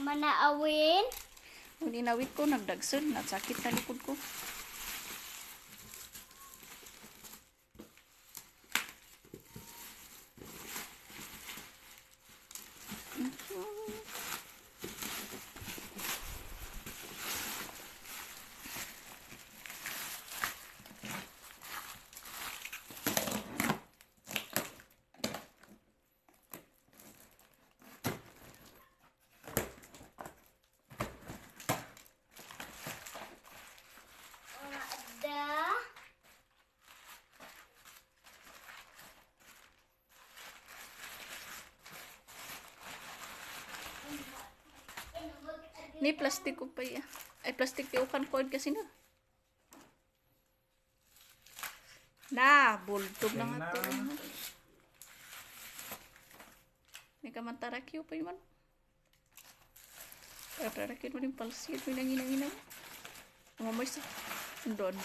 Manaawin. Nung inawit ko, nagdagsun. Nagsakit na likod ko. Ni plastic ko pa ya. Ay, plastic ti ukan cord kasi na. Na, bultog na nga to. May kamantarakyo pa yun. Tarakyo mo rin palsit. May nanginang-inang. Mga may sa doon.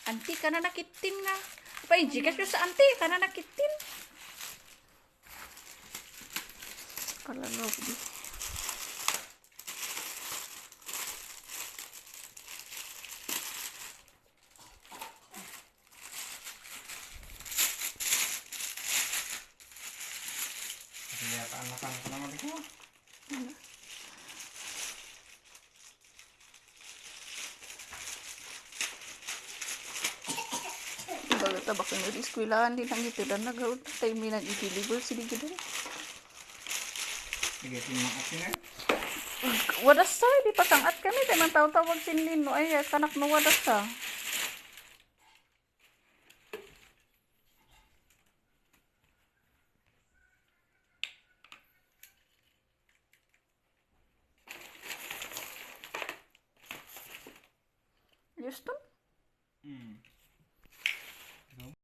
Auntie, ka na nakitin na. Pa-injikas nyo sa auntie, ka na nakitin. Kalagaw ko. Yata anak ko naman ito. Baga tabak ng iskwilahan din ang ito na nagawad tayo may nag-ikilibol sila gano'n. Sige, tinumak sila. Wadas sa, di pasangat kami tayo man tawag sinlin no ay kanak no wadas sa. Houston?